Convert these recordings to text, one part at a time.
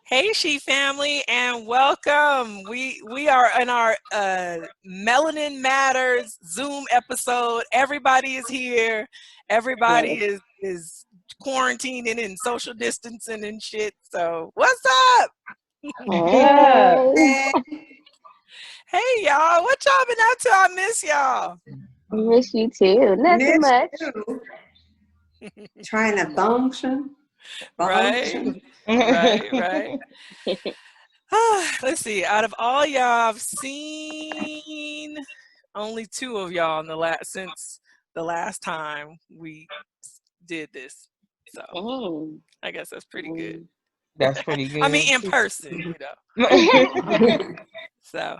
Hey, She family, and welcome. We are in our Melanin Matters Zoom episode. Everybody is here. Everybody Yes. is quarantining and social distancing and shit. So, what's up? What's up? Hey, Hey, Hey, y'all. What y'all been up to? I miss y'all. Miss you too. Nothing miss much. you. Trying to function, Right, function. right. Let's see. Out of all y'all, I've seen only two of y'all in the since the last time we did this. So Dang. I guess that's pretty good. Mm. That's pretty I mean, good. in person, So,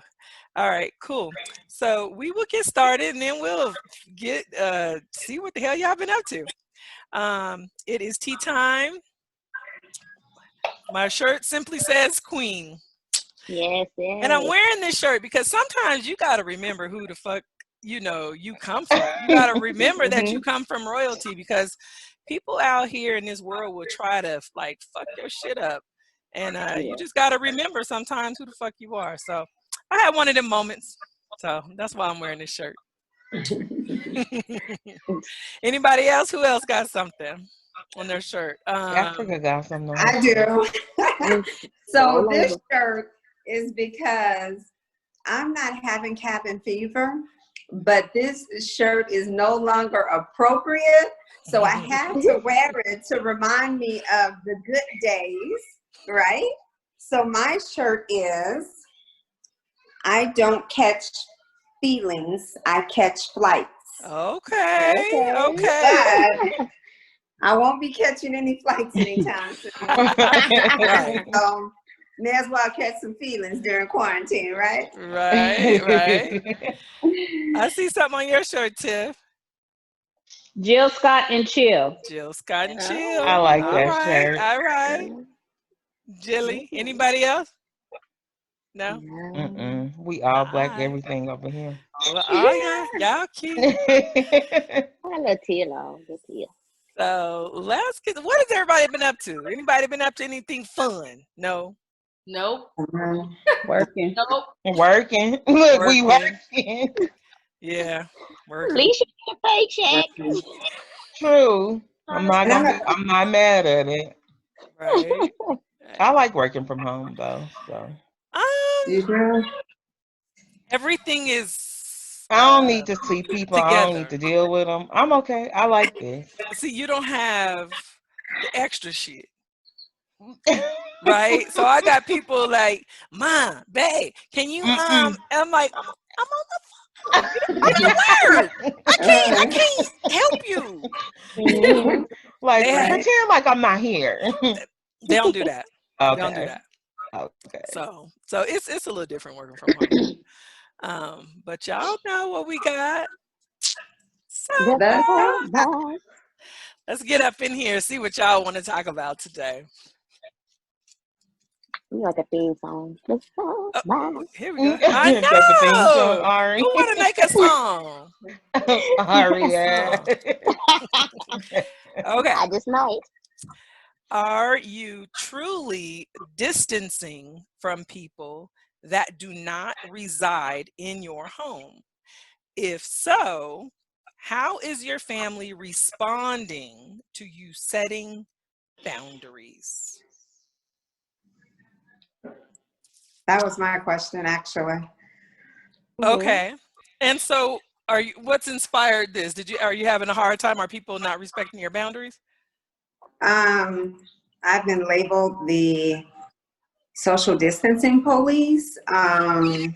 all right, cool. So we will get started, and then we'll get see what the hell y'all been up to. It is tea time. My shirt simply says Queen. Yes, And I'm yes. wearing this shirt because sometimes you got to remember who the fuck you come from. You got to remember that you Mhm. come from royalty because people out here in this world will try to like fuck your shit up. And you Yeah. just got to remember sometimes who the fuck you are. So I had one of them moments. So that's why I'm wearing this shirt. Anybody else? Who else got something on their shirt? Africa got something on her I shirt. do. So Roll this over. shirt is because I'm not having cabin fever, but this shirt is no longer appropriate. So I had to wear it to remind me of the good days, right? So my shirt is I don't catch feelings, I catch flights. Okay. Okay. Okay. But I won't be catching any flights anytime soon. Right. May as well catch some feelings during quarantine, right? Right. I see something on your shirt, Tiff. Jill Scott and Chill. Jill Scott and I Chill. like All that right. shirt. All right. Jilly. Anybody else? No? No. We All all black right. everything over here. Well, oh yeah. Y'all cute. I love teal. The teal. So let's get what has everybody been up to? Anybody been up to anything fun? No. Nope. Working. Nope. Working. Look, we Working. working. Yeah. At Working. least you get a paycheck. True. I'm not And gonna I'm not mad at it. Right. I like working from home though, so you Um do? everything is I don't need to see people. I don't need together. to deal with them. I'm okay. I like this. See, you don't have the extra shit. Right? So I got people like, Mom, babe, can you Mm-mm. I'm like, I'm on the phone. I'm at work. I can't help you. Mhm. Like They Right. pretend like I'm not here. they don't do that. They don't do Okay. that. Okay. So it's a little different working from home. But y'all know what we got. So That's That's all, boss. let's get up in here, see what y'all want to talk about today. You like a theme song. That's all, boss. Here we go. I That's the theme song, know. Ari. Who want to make a song? Ari, Song. Okay. I just might. Are you truly distancing from people that do not reside in your home? If so, how is your family responding to you setting boundaries? that was my question actually. Mhm. Okay. And so what's inspired this? Are you having a hard time? Are people not respecting your boundaries? Um, I've been labeled the social distancing police. People,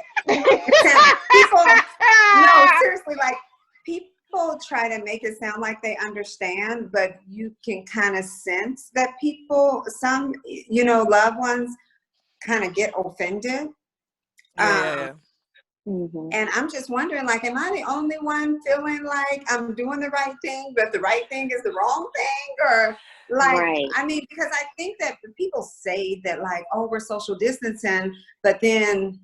no, seriously, like people try to make it sound like they understand, but you can kind of sense that people, some, loved ones kind of get offended. Um, Yeah. Mhm. and I'm just wondering, like, am I the only one feeling like I'm doing the right thing, but the right thing is the wrong thing? Or like, Right. I mean, because I think that people say that like, oh, we're social distancing, but then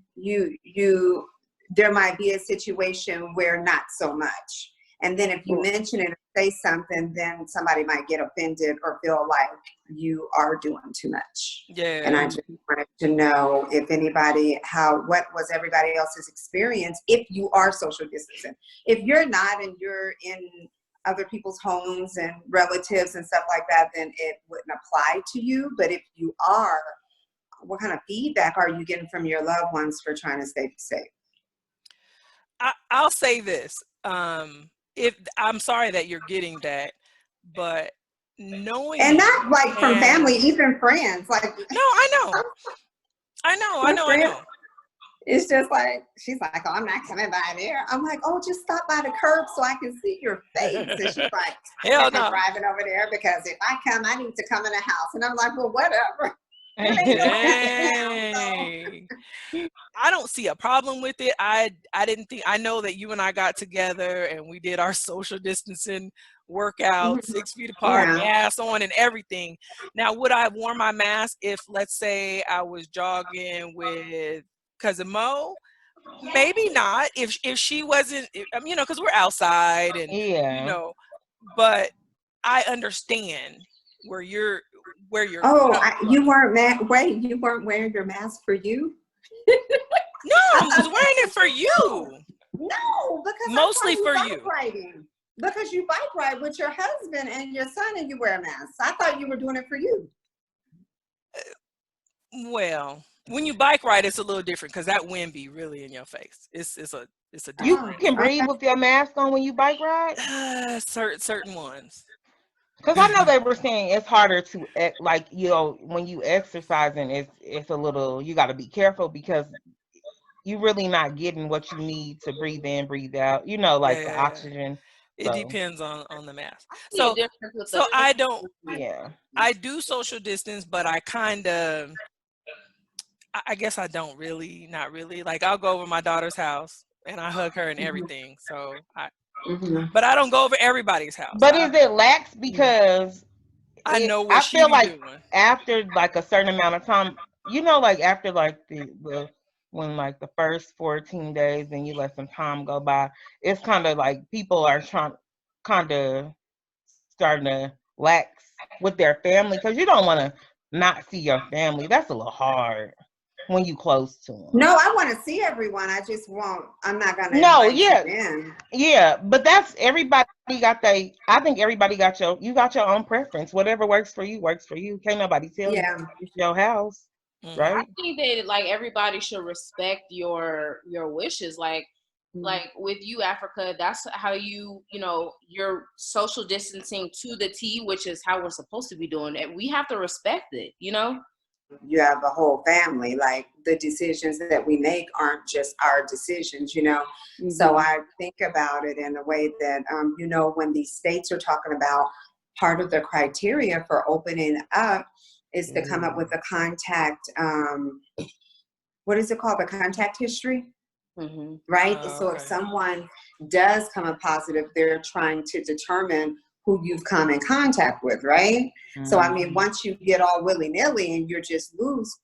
there might be a situation where not so much. And then if you mention it or say something, then somebody might get offended or feel like you are doing too much. Yeah. And I just wanted to know if anybody, what was everybody else's experience if you are social distancing. If you're not and you're in other people's homes and relatives and stuff like that, then it wouldn't apply to you. But if you are, what kind of feedback are you getting from your loved ones for trying to stay safe? I'll say this. If I'm sorry that you're getting that, but knowing and not like from family, even friends. Like no, I know. It's just like she's like, oh, I'm not coming by there. I'm like, oh, just stop by the curb so I can see your face. And she's like, hell I'm no. driving over there because if I come, I need to come in the house. And I'm like, well, whatever. Dang. I don't see a problem with it. I know that you and I got together and we did our social distancing workout, 6 feet apart, mask on and everything. Now, would I have worn my mask if, let's say, I was jogging with Cousin Mo? Maybe not. If she wasn't, because we're outside and but I understand where you're. You weren't wait, you weren't wearing your mask for you? No, I was wearing it for you. No, because mostly for you. Because you bike ride with your husband and your son and you wear masks. I thought you were doing it for you. Well, when you bike ride, it's a little different because that wind be really in your face. It's a different. You can breathe with your mask on when you bike ride? Certain ones. Because I know they were saying it's harder to, like, when you exercising, it's a little, you got to be careful because you're really not getting what you need to breathe in, breathe out, like the oxygen. It depends on the mask. So I don't, I do social distance, but I guess I don't really, not really. Like I'll go over my daughter's house and I hug her and everything. So but I don't go over everybody's house. But is it lax? Because I know what I she feel be like doing. after like a certain amount of time, like after like when like the first 14 days and you let some time go by, it's kind of like people are starting to lax with their family because you don't want to not see your family. That's a little hard when you close to them. No, I want to see everyone. I just won't. I'm not gonna. But that's everybody got I think everybody got you got your own preference. Whatever works for you works for you. Can't nobody tell you it's your house, right? I think that like everybody should respect your wishes. Like with you, Africa, that's how you're social distancing to the T, which is how we're supposed to be doing it. We have to respect it, You have a whole family. Like the decisions that we make aren't just our decisions, So I think about it in a way that, when these states are talking about part of the criteria for opening up is to come up with a contact, what is it called? The contact history, right? So if someone does come up positive, they're trying to determine who you've come in contact with, right? So, I mean, once you get all willy-nilly and you're just loose,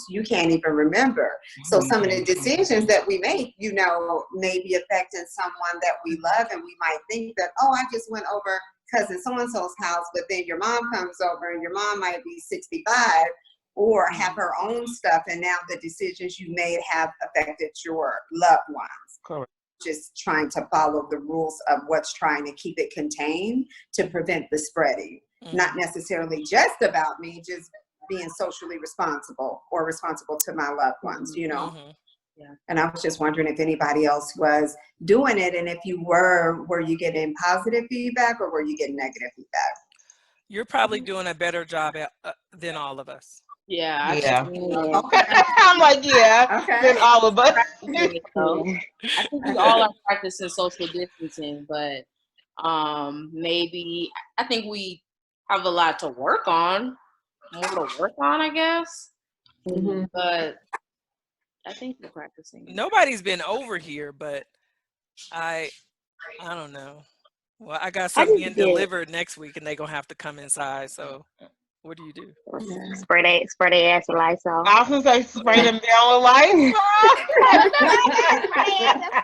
you can't even remember. So some of the decisions that we make, may be affecting someone that we love, and we might think that, I just went over cousin so-and-so's house, but then your mom comes over and your mom might be 65 or have her own stuff, and now the decisions you made have affected your loved ones. Correct. Just trying to follow the rules of what's trying to keep it contained to prevent the spreading. Not necessarily just about me, just being socially responsible or responsible to my loved ones, Yeah. And I was just wondering if anybody else was doing it, and if you were you getting positive feedback or were you getting negative feedback? You're probably doing a better job than all of us. Yeah. Okay. I'm like, than all of us. I think we all are practicing social distancing, but maybe I think we have a lot to work on, I guess. But I think we're practicing. Nobody's been over here, but I don't know. Well, I got something getting delivered next week, and they're gonna have to come inside. So What do you do? Spray their ass with Lysol. I was gonna say spray them down with Lysol.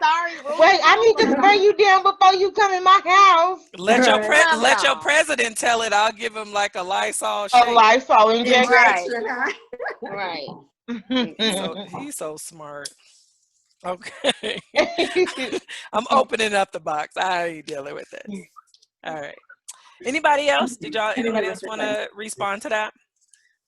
Sorry, Wait, I need to spray you down before you come in my house. Let your Right. let your president tell it. I'll give him like a Lysol A shake. Lysol injection. Injection, huh? Right. He's so smart. Okay. I'm opening up the box. I ain't dealing with this. All right. Anybody else? Anybody else want to respond to that?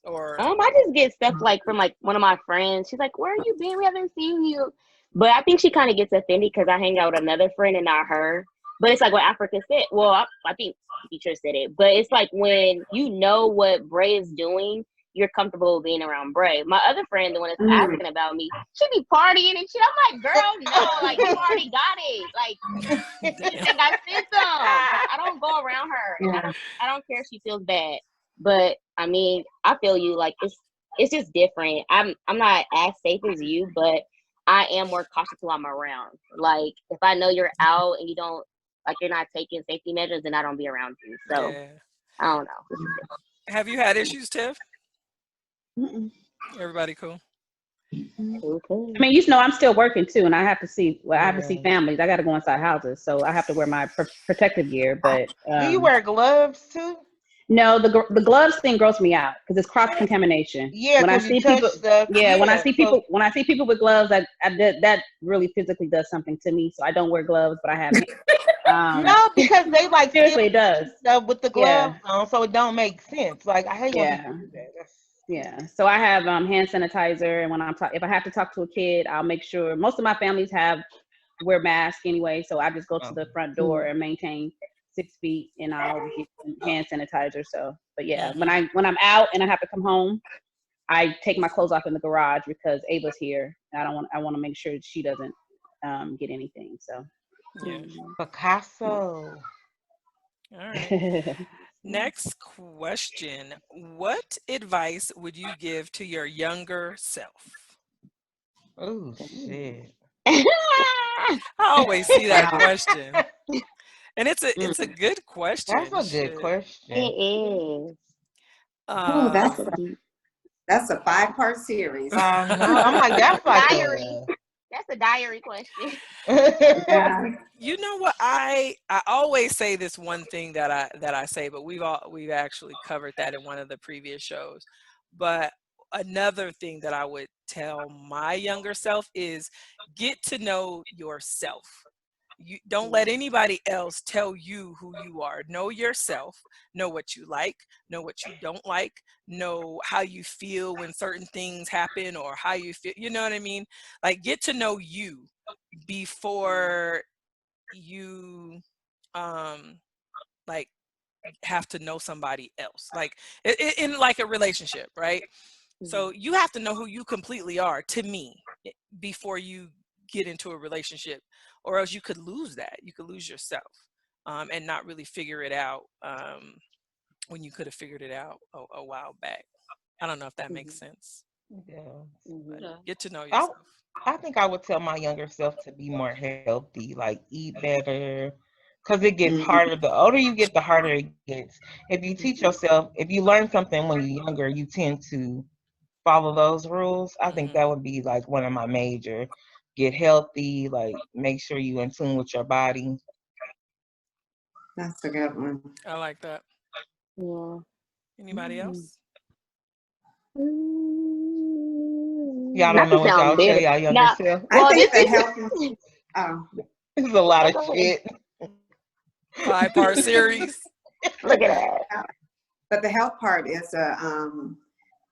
Or I just get stuff like from like one of my friends. She's like, "Where are you been? We haven't seen you." But I think she kind of gets offended because I hang out with another friend and not her. But it's like what Africa said. Well, I think teacher said it. But it's like when you know what Bray is doing, you're comfortable being around Bray. My other friend, the one that's asking about me, she be partying and shit. I'm like, girl, no, like you already got it. Like I got symptoms. Like I don't go around her, and I don't care if she feels bad. But I mean, I feel you. Like it's just different. I'm not as safe as you, but I am more cautious who I'm around. Like if I know you're out and you don't like you're not taking safety measures, then I don't be around you. So yeah. I don't know. Have you had issues, Tiff? Mm-mm. Everybody cool? Okay. I mean, you know, I'm still working too, and I have to see. Well, I have to see families. I got to go inside houses, so I have to wear my protective gear. But Do you wear gloves too? no, the gloves thing gross me out because it's cross contamination. Yeah, when I because you see touch people, stuff. yeah, when I see so- people with gloves, that really physically does something to me. So I don't wear gloves, but I have. No, because they like seriously, it does. stuff with the gloves Yeah. on, so it don't make sense. Like I hate when Yeah. people do that. Yeah, so I have hand sanitizer, and when if I have to talk to a kid, I'll make sure. Most of my families wear masks anyway, so I just go to the front door and maintain 6 feet, and I'll get hand sanitizer. So, but yeah, when I'm out and I have to come home, I take my clothes off in the garage because Ava's here. And I want to make sure she doesn't get anything. So, Yeah. Picasso. All right. Next question. What advice would you give to your younger self? Oh shit. Mm-hmm. I always see that question. And it's a good question. That's a good Shit. question. It is. Oh, That's a deep. that's a 5-part series. No, I'm like that's like Diary. That's a diary question. Yeah. You know what? I always say this one thing that I say, but we've actually covered that in one of the previous shows. But another thing that I would tell my younger self is get to know yourself. You don't let anybody else tell you who you are. Know yourself, know what you like, know what you don't like, know how you feel when certain things happen or how you feel, you know what I mean? Like get to know you before you like have to know somebody else. Like in like a relationship, right? So you have to know who you completely are, to me, before you get into a relationship, or else you could lose that. You could lose yourself and not really figure it out when you could have figured it out a while back. I don't know if that makes sense. Yeah. But get to know yourself. I think I would tell my younger self to be more healthy, like eat better, because it gets harder. The older you get, the harder it gets. If you teach yourself, if you learn something when you're younger, you tend to follow those rules. I think that would be like one of my major. Get healthy, like make sure you in tune with your body. That's a good one. I like that. Yeah. Anybody else? Y'all Not don't know to what y'all sound tell bitter. y'all younger Now, self. I well, think this the is healthy. Oh, It's a lot of go ahead. shit. 5-part series. Look at that. but the health part is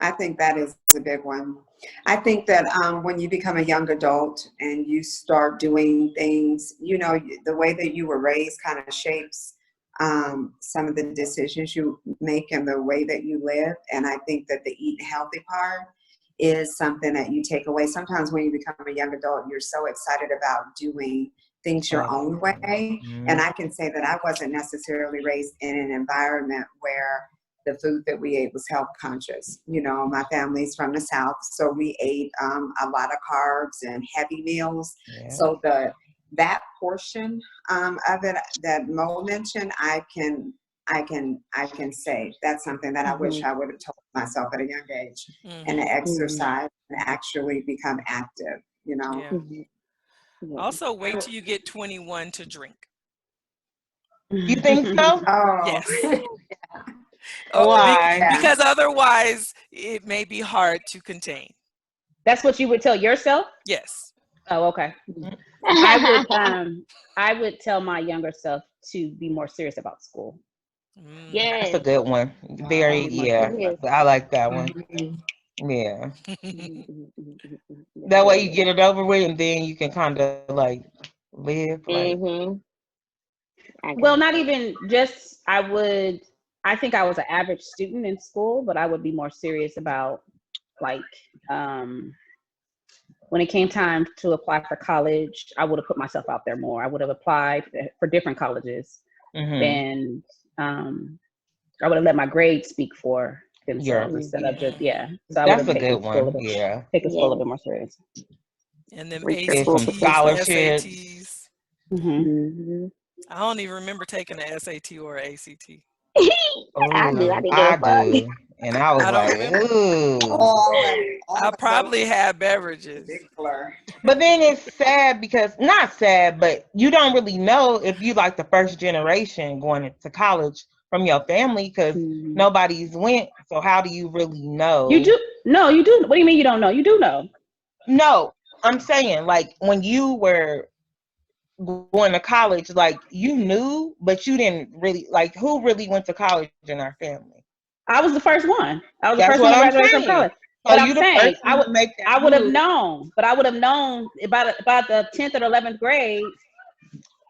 I think that is a big one. I think that when you become a young adult and you start doing things, you know, the way that you were raised kind of shapes some of the decisions you make and the way that you live. And I think that the eating healthy part is something that you take away. Sometimes when you become a young adult, you're so excited about doing things your own way. And I can say that I wasn't necessarily raised in an environment where the food that we ate was health conscious. You know, my family's from the South, so we ate a lot of carbs and heavy meals. Yeah. So that portion of it that Mo mentioned, I can I can say that's something that I wish I would have told myself at a young age, and to exercise and actually become active, you know. Yeah. Also, wait till you get 21 to drink. You think so? Oh, Yes. Why? Because otherwise, it may be hard to contain. That's what you would tell yourself? Yes. Oh, okay. I would tell my younger self to be more serious about school. That's a good one. Very, I like that one. Yeah. That way you get it over with, and then you can kind of like live. Like, well, not even just. I think I was an average student in school, but I would be more serious about like when it came time to apply for college, I would have put myself out there more. I would have applied for different colleges, and I would have let my grades speak for themselves instead of just So I would have taken school a bit, taken school a little bit more serious. And then some ACTs, scholarships. SATs. I don't even remember taking an SAT or an ACT. I do. And I was like, ooh. I probably had beverages. But then it's sad because, not sad, but you don't really know if you like the first generation going to college from your family because nobody's went. So how do you really know? You do. No, you do. What do you mean you don't know? You do know. No, I'm saying like when you were going to college, like you knew, but you didn't really like who really went to college in our family. I was the first one. I was the first one to graduate from college. But I'm saying I would have known, but I would have known about the 10th or 11th grade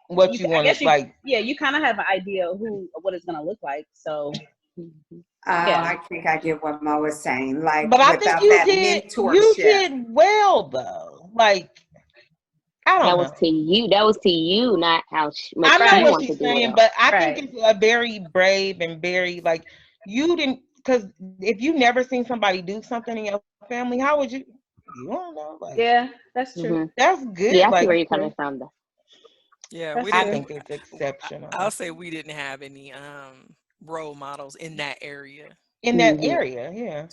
what you want to like. Yeah, you kind of have an idea of what it's going to look like. So I think I get what Mo was saying. Like, but I think you did well though. Like, I don't know. That was to you, not how much I know you what she's saying, but I think it's a very brave and very like you didn't, because if you never seen somebody do something in your family, how would you? You don't know. Like, yeah, that's true. That's good. Yeah, I see where you're coming from, though. Yeah, I think it's exceptional. I'll say we didn't have any role models in that area. In that area, yeah.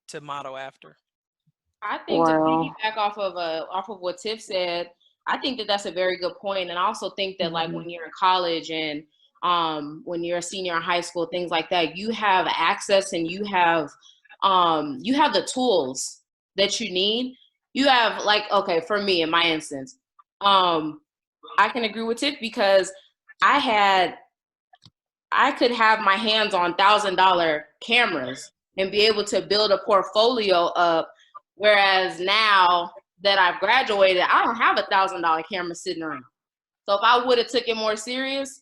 To model after. I think to piggyback off of what Tiff said, I think that's a very good point, and I also think that like when you're in college and when you're a senior in high school, things like that, you have access and you have the tools that you need. You have like, okay, for me in my instance, I can agree with Tiff because I could have my hands on $1,000 cameras and be able to build a portfolio up. Whereas now that I've graduated, I don't have $1,000 camera sitting around. So if I would have took it more serious,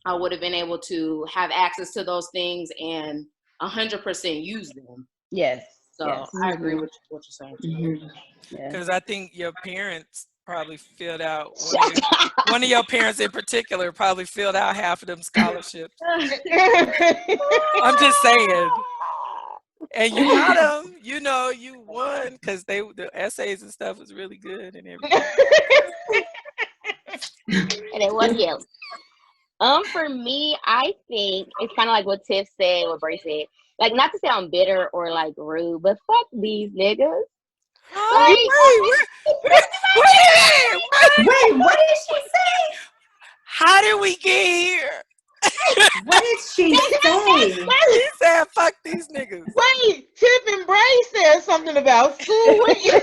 I would have been able to have access to those things and 100% use them. Yes. So I agree with what you're saying. Because I think your parents probably filled out one of your parents in particular probably filled out half of them scholarships. I'm just saying. And you got them, you won because the essays and stuff was really good and everything. And it wasn't you. For me, I think it's kind of like what Tiff said, what Bray said. Like, not to say I'm bitter or like rude, but fuck these niggas. Wait, what did she say? How did we get here? What did she say? He said, "Fuck these niggas." Wait, Tiff and Bray said something about school. Because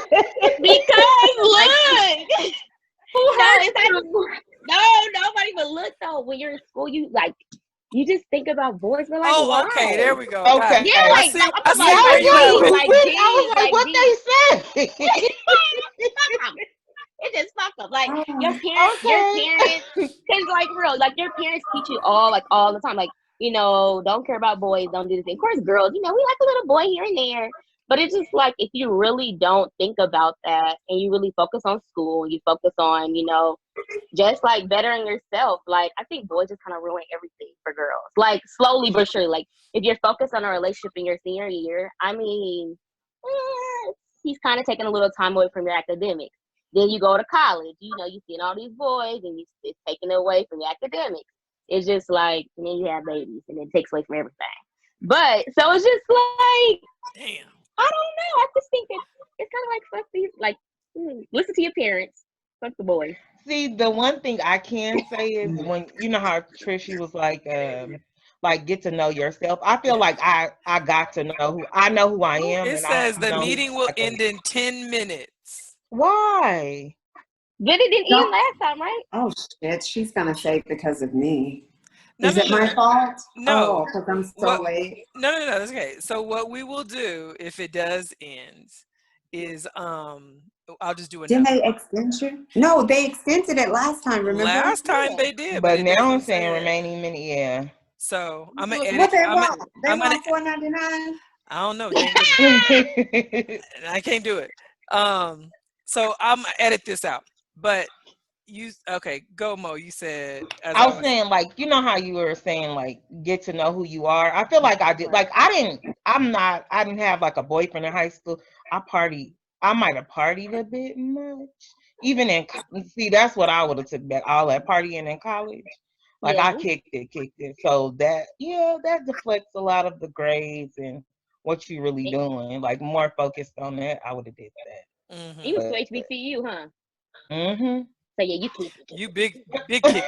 look, nobody but look though. When you're in school, you just think about boys, but like, why? Okay, there we go. Okay, yeah, like I see where you like, I was like, what they say? It's just fuck up. Like your parents, because like real, like your parents teach you all the time, like don't care about boys, don't do this thing. Of course, girls, we like a little boy here and there, but it's just like if you really don't think about that and you really focus on school and you focus on just like bettering yourself, like I think boys just kind of ruin everything for girls. Like slowly but surely, like if you're focused on a relationship in your senior year, I mean, he's kind of taking a little time away from your academics. Then you go to college, you seeing all these boys and it's taking away from your academics. It's just like, and then you have babies, and it takes away from everything. But so it's just like, Damn. I don't know. I just think that it's kind of like fuck these, like listen to your parents, fuck the boys. See, the one thing I can say is when you know how Trishy was like get to know yourself. I feel like I got to know who I know who I am, It and I says the don't meeting will like end in 10 minutes. why. But it didn't end last time, right? Oh shit, she's gonna say because of me. No, Is no, it my no. fault? No. Oh, because I'm so What? late. No, that's okay. So what we will do if it does end is I'll just do Didn't another they one. extend you? No, they extended it last time, remember? Last time they did, but But it now I'm doesn't saying say it. remaining minute, yeah. So I'm gonna What edit. they want? They I'm gonna. want $4.99? I don't know. Thank goodness. I can't do it. So I'm gonna edit this out. But you okay? Go Mo. You said as I I was was. saying, like, you know how you were saying, like, get to know who you are. I feel like I did. Like, I didn't have like a boyfriend in high school. I might have partied a bit much. Even see, that's what I would have took back, all that partying in college. Like, I Yeah. kicked it. So that deflects a lot of the grades and what you really doing. Like, more focused on that, I would have did You Mm-hmm. was to that. HBCU, huh? Mm-hmm. So yeah, you kick You big kick.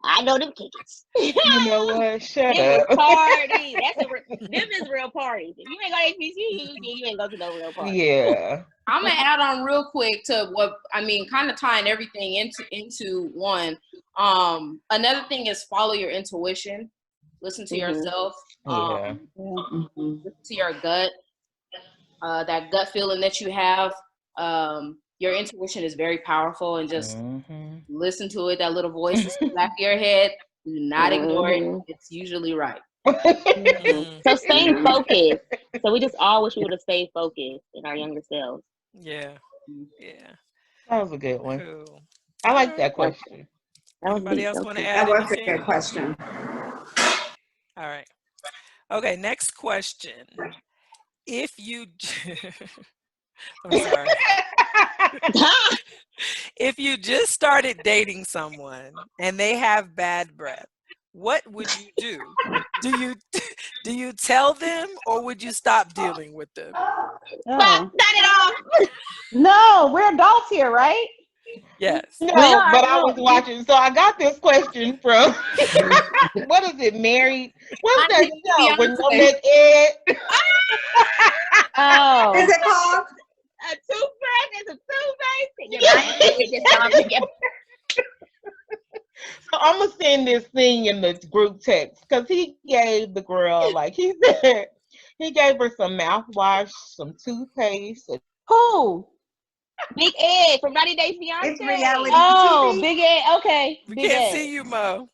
I know them kickers. You know what? Shut Them was up. parties. Them is real parties. If you ain't got HBCU, you ain't go to no real party. Yeah. I'm gonna add on real quick to what I mean, kind of tying everything into one. Another thing is follow your intuition, listen to yourself, Yeah. listen to your gut, that gut feeling that you have. Your intuition is very powerful, and just listen to it. That little voice is in the back of your head. Do not ignore it. It's usually right. So staying focused. So we just all wish we would have stayed focused in our younger selves. Yeah. That was a good one. Cool. I like that question. That was Anybody deep. else want to That add was a anything? good question. All right. Okay, next question. If you I'm sorry. If you just started dating someone and they have bad breath, what would you do? Do you tell them or would you stop dealing with them? Oh. Not at all. No, we're adults here, right? Yes. We No, are. but I was watching. So I got this question from what is it? Married? What's that show? When no neck Ed? Oh. Is it called? A toothbrush is a toothpaste. Yeah, I just got it together. So I'm gonna send this thing in the group text because he gave the girl like he said he gave her some mouthwash, some toothpaste. Who? Big Ed from 90 Day Fiance. It's reality Oh, TV. Big Ed. Okay, We Big can't Ed. see you, Mo.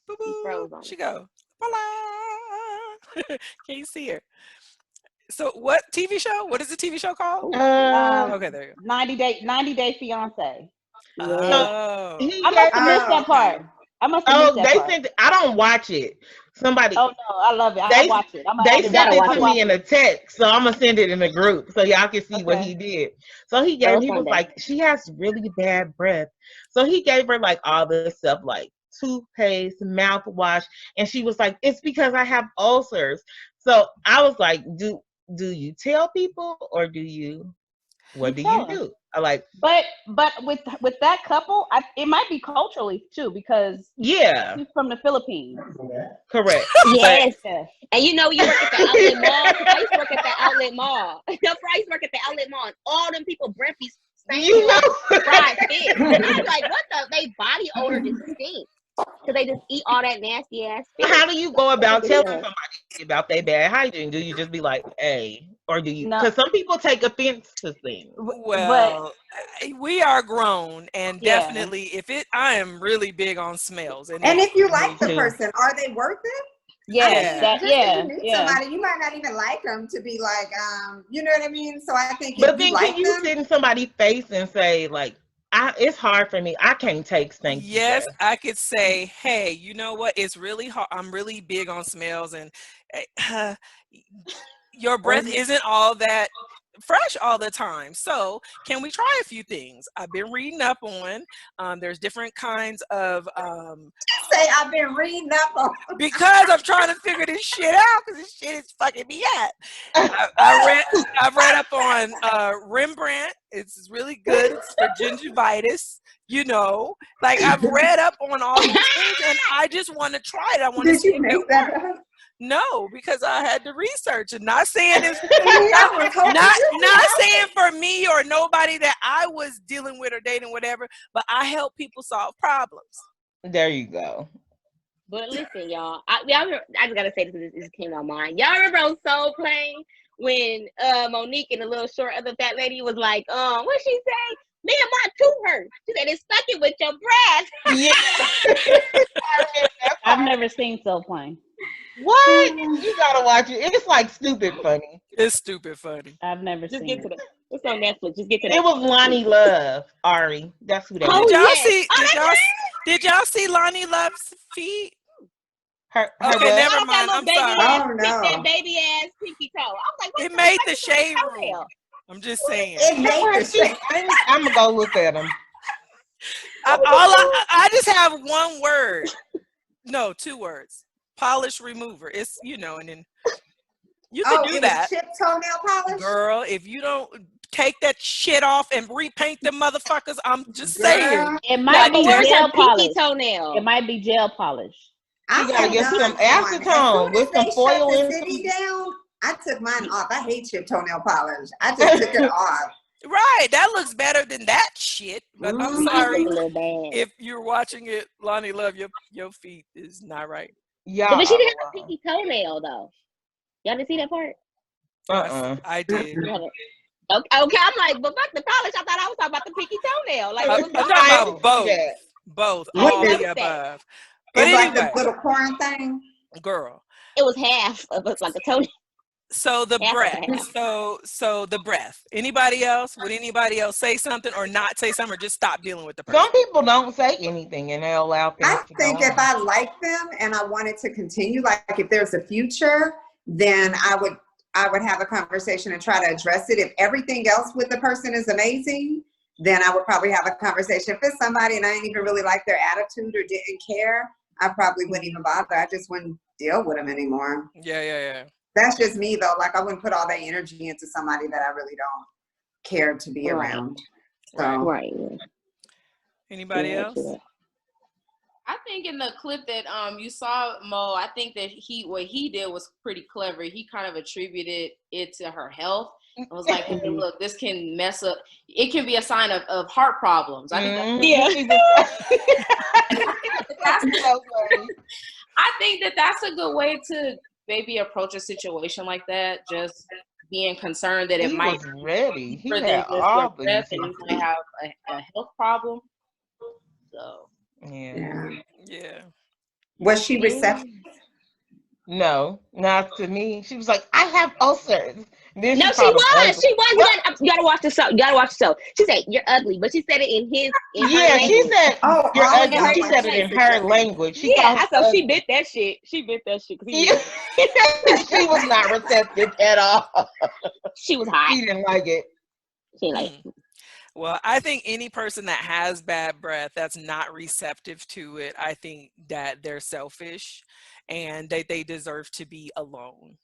Boo He boo. froze on She it. go. Voila. Can't see her. So what TV show? What is the TV show called? Okay, there you 90 Day Fiance. go. Yeah. So Oh. he I must gave have missed that part. I must have missed oh that they part. sent I don't watch it. Somebody Oh no, I love it. I they watch it. I'm gonna they add it sent back. it watch to it. me in a text, so I'm gonna send it in a group so y'all can see what Okay. he did. So he was Sunday. like, she has really bad breath. So he gave her like all this stuff like toothpaste, mouthwash, and she was like, it's because I have ulcers. So I was like, do you tell people or what do you tell them. do? I like, But with that couple, it might be culturally too because yeah, he's from the Philippines. correct. But Yes. And you know, you work at the outlet mall. Cause I used to work at the outlet mall. I used to work at the outlet mall, and all them people breath be stinking like fried fish. I'm like, what the? They body odor just stinks because they just eat all that nasty ass fish. how do you go about telling Yeah. somebody about their bad hygiene? Do you just be like, hey, or do you? No, Because some people take offense to things. but Well, we are grown, and yeah. definitely, I am really big on smells, and And if if you Me like the too. person, are they worth it? I Yes, mean, Yeah. just because you meet somebody, you might not even like them to be like, you know what I mean? So I think But if you then can like you them, sit in somebody's face and say, like, it's hard for me. I can't take stinky yes, breath. I could say, hey, you know what? It's really hard. I'm really big on smells, and your breath isn't all that fresh all the time. So can we try a few things? I've been reading up on, there's different kinds of, Say I've been reading up on. because I'm trying to figure this shit out because this shit is fucking me up. I've read up on Rembrandt. It's really good. It's for gingivitis. You know, like I've read up on all these things, and I just want to try it. I want to Did see you if make it that works. up? No, because I had to research and not saying it's I was hoping not saying for me or nobody that I was dealing with or dating, whatever, but I help people solve problems. There you go. But listen, y'all, I just gotta say this. This came on mind. Y'all remember on Soul Plane when Monique and the little short other fat lady was like, what she say? Me and my tooth hurt. She said it's fucking with your breath. Yeah. I've never seen Soul Plane. What? You gotta watch it. It's like stupid funny. It's stupid funny. I've never Just seen get it. to that. It's on Netflix. Just get to that. It was Lonnie Love, Ari. That's who that Oh, Did y'all was. yes. did y'all see Lonnie Love's feet? Her Okay, what? never That mind. little I'm baby sorry. ass, Oh, no. that baby ass pinky toe. I was like, what It the made fuck the is shade that room. toenail? I'm just saying. It made the shape. I'm gonna go look at him. I just have one word. No, 2 words. Polish remover. It's, you know, and then you can do It that. was chip toenail polish? Girl, if you don't take that shit off and repaint them motherfuckers, I'm just saying. Girl, It might be Where's gel her pinky polish. toenail? It might be gel polish. I You gotta have get done some one. As acetone soon with as some they foil shut in the some. city down, I took mine off. I hate chip toenail polish. I just took it off. Right, that looks better than that shit. But I'm Mhm. Mine sorry look a little bad. if you're watching it, Lonnie Love, your feet is not right. Y'all But she out didn't of have a pinky toenail though. Y'all didn't see that part? I did. You had a- Okay, I'm like, but fuck the polish. I thought I was talking about the pinky toenail. Like it was I'm gone. talking I about didn't see that. both, I all the noticed that. above. But It's like the anyway, little corn thing. girl. It was half of it, like a toenail. So the Half of breath. a half. So the breath. Anybody else? Would anybody else say something or not say something or just stop dealing with the person? Some people don't say anything and they allow things I to think go if on. I like them and I wanted to continue, like if there's a future, then I would have a conversation and try to address it. If everything else with the person is amazing, then I would probably have a conversation. If it's somebody and I didn't even really like their attitude or didn't care, I probably wouldn't even bother. I just wouldn't deal with them anymore. Yeah. That's just me though. Like I wouldn't put all that energy into somebody that I really don't care to be around. So Right. Anybody else? I think in the clip that you saw, Mo, I think that what he did was pretty clever. He kind of attributed it to her health. I was like, hey, look, this can mess up. It can be a sign of heart problems. I think That's so funny. I think that's a good way to maybe approach a situation like that. Just being concerned that it He might was ready. He further had than just all your the breath, and you might have a health problem. So Yeah. was she receptive? No, not to me. She was like, I have ulcers. Then No, she called him was. ugly. She was. You gotta watch the show. You gotta watch the show. She said, "You're ugly," but she said it in Yeah, her she language. said Oh, you're all ugly. of She her said it in her language. She Yeah, called I him thought she ugly. bit that shit. She bit that shit. She was not receptive at all. She was hot. She didn't like it. She like. Well, I think any person that has bad breath that's not receptive to it, I think that they're selfish and they deserve to be alone.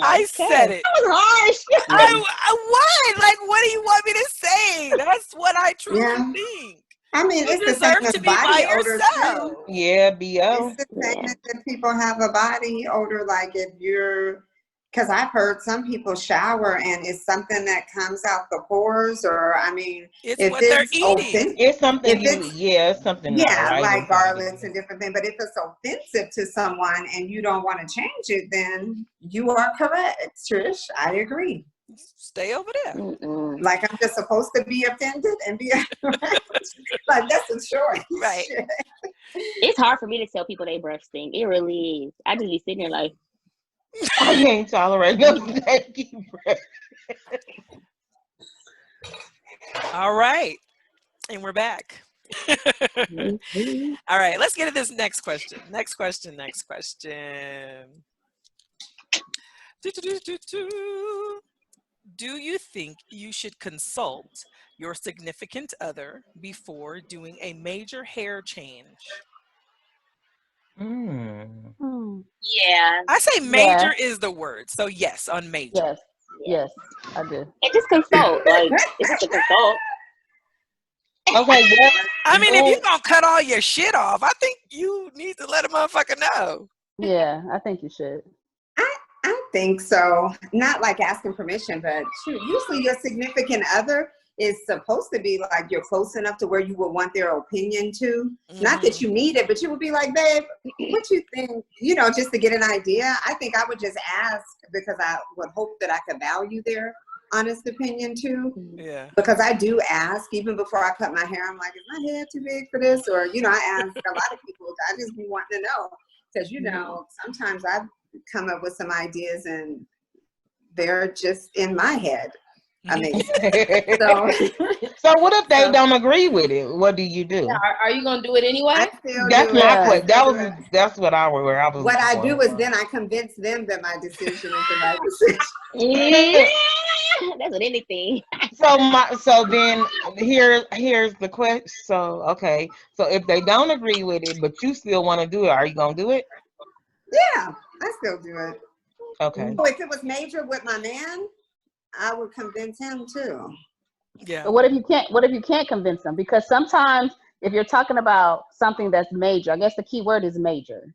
I said it. That was harsh. What? Like, what do you want me to say? That's what I truly think. I mean, You it's the same deserve as to be body by odor yourself. too. Yeah, B.O. It's the same as if people have a body odor, like if you're, because I've heard some people shower and it's something that comes out the pores, or I mean, It's if what they're it's eating. It's something if it's it's something not yeah, right like inside garlics you. and different things. But if it's offensive to someone and you don't want to change it, then you are correct, Trish. I agree. Stay over there. Like I'm just supposed to be offended and be like that's a choice. Right. It's hard for me to tell people they breath stink. It really is. I just be sitting there like, I can't tolerate no stanky breath. All right. And we're back. All right. Let's get to this next question. Next question. Do you think you should consult your significant other before doing a major hair change? Yeah. I say Yeah. major is the word. So yes, on major. Yes. Yes, I do. And just consult. Like, it's just a consult. Okay, what? I mean, if you're Oh, gonna cut all your shit off, I think you need to let a motherfucker know. Yeah, I think you should. I think so. Not like asking permission, but shoot, usually your significant other is supposed to be like you're close enough to where you would want their opinion to. Not that you need it, but you would be like, babe, what you think? You know, just to get an idea. I think I would just ask because I would hope that I could value their honest opinion too. Yeah. Because I do ask, even before I cut my hair, I'm like, is my hair too big for this? Or, you know, I ask a lot of people, I just be wanting to know. Because, you know, sometimes I've come up with some ideas and they're just in my head. I mean, so what if they don't agree with it? What do you do? Yeah, are you gonna do it anyway? I still That's do my it. question. That's what I was. What I do is then I convince them that my decision is the right decision. That's with anything. So then here's the question. So okay, so if they don't agree with it, but you still want to do it, are you gonna do it? Yeah, I still do it. Okay. So if it was major with my man, I would convince him too. Yeah. But what if you can't? What if you can't convince them? Because sometimes if you're talking about something that's major, I guess the key word is major.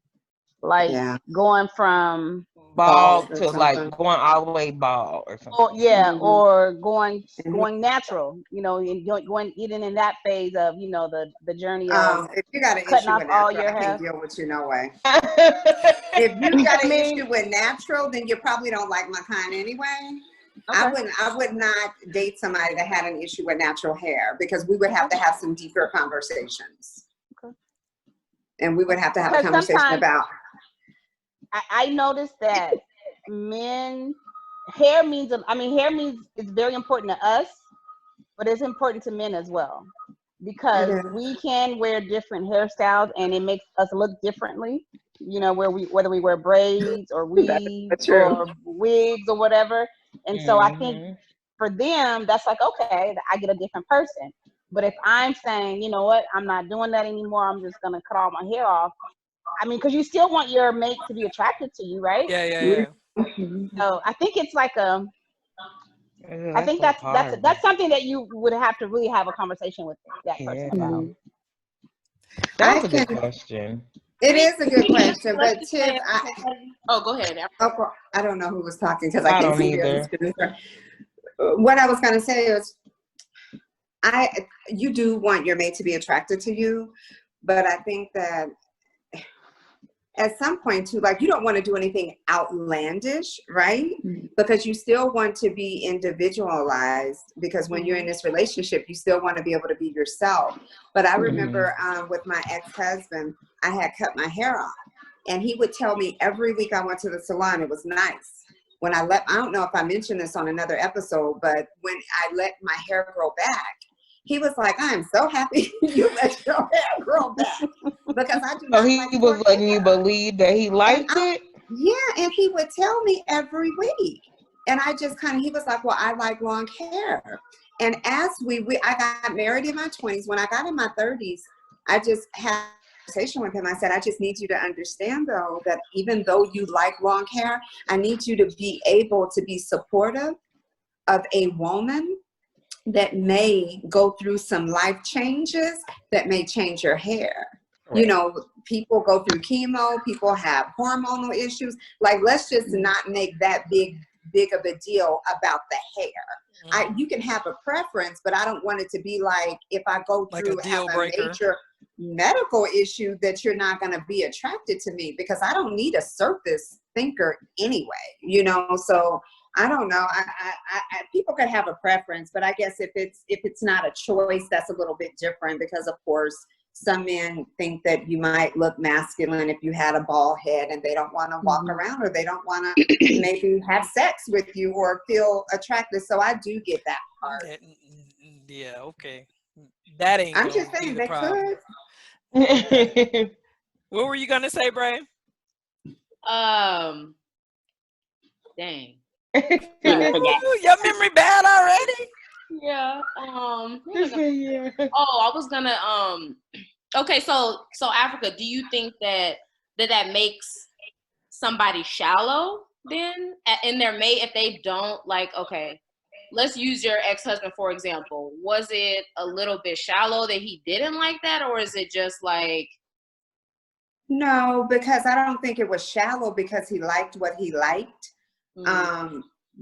Like going from bald to like going all the way bald or something. Or, yeah, or going natural. You know, and going even in that phase of the journey of if you got an cutting issue off with all natural, your I hair. can't deal with you no way. If you got an issue with natural, then you probably don't like my kind anyway. Okay. I would not date somebody that had an issue with natural hair because we would have to have some deeper conversations. Okay. And we would have to have a conversation about. I noticed that hair means it's very important to us, but it's important to men as well because we can wear different hairstyles and it makes us look differently. You know, whether we wear braids or weaves or wigs or whatever. And so I think for them, that's like, okay, I get a different person. But if I'm saying, you know what, I'm not doing that anymore, I'm just going to cut all my hair off. I mean, because you still want your mate to be attracted to you, right? Yeah. So I think it's like I think that's something that you would have to really have a conversation with that person about. That's a good question. It is a good question, but Tiff, go ahead. I don't know who was talking because I can't don't see either. What I was going to say is, you do want your mate to be attracted to you, but I think that at some point too, like you don't want to do anything outlandish, right? Because you still want to be individualized because when you're in this relationship, you still want to be able to be yourself. But I remember with my ex-husband, I had cut my hair off and he would tell me every week I went to the salon, it was nice. When I don't know if I mentioned this on another episode, but when I let my hair grow back, he was like, I am so happy you let your hair grow back. Because I do not like he was letting you believe that he liked it? Yeah, and he would tell me every week. And I just he was like, well, I like long hair. And as I got married in my 20s. When I got in my 30s, I just had a conversation with him. I said, I just need you to understand, though, that even though you like long hair, I need you to be able to be supportive of a woman that may go through some life changes that may change your hair. Right. You know, people go through chemo, people have hormonal issues. Like, let's just not make that big of a deal about the hair. You can have a preference, but I don't want it to be like if I go through like a major medical issue that you're not going to be attracted to me because I don't need a surface thinker anyway, you know? So I don't know. I people could have a preference, but I guess if it's not a choice, that's a little bit different because, of course, some men think that you might look masculine if you had a bald head and they don't want to walk around or they don't want to maybe have sex with you or feel attracted. So I do get that part. Yeah, okay. That ain't I'm just saying the problem. What were you gonna say, Bray? Dang. Ooh, your memory bad already? Yeah. Yeah. I was gonna okay, so Africa, do you think that makes somebody shallow then in their mate if they don't like, okay, let's use your ex-husband for example. Was it a little bit shallow that he didn't like that, or is it just like? No, because I don't think it was shallow because he liked what he liked.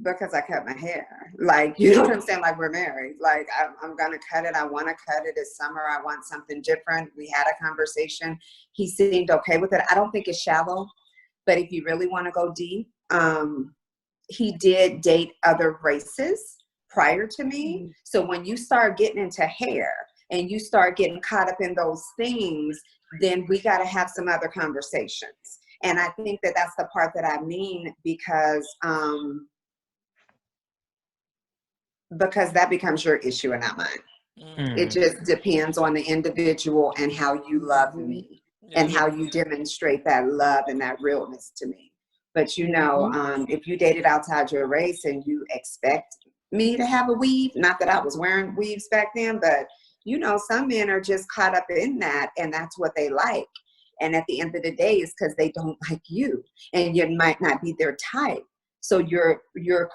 Because I cut my hair. Like, you know what I'm saying? Like, we're married. Like, I'm going to cut it. I want to cut it. It's summer. I want something different. We had a conversation. He seemed okay with it. I don't think it's shallow. But if you really want to go deep, he did date other races prior to me. So when you start getting into hair and you start getting caught up in those things, then we got to have some other conversations. And I think that that's the part that I mean, because that becomes your issue and not mine. It just depends on the individual and how you love me and how you demonstrate that love and that realness to me. But you know, if you dated outside your race and you expect me to have a weave, not that I was wearing weaves back then, but you know, some men are just caught up in that and that's what they like. And at the end of the day, it's because they don't like you and you might not be their type. So you're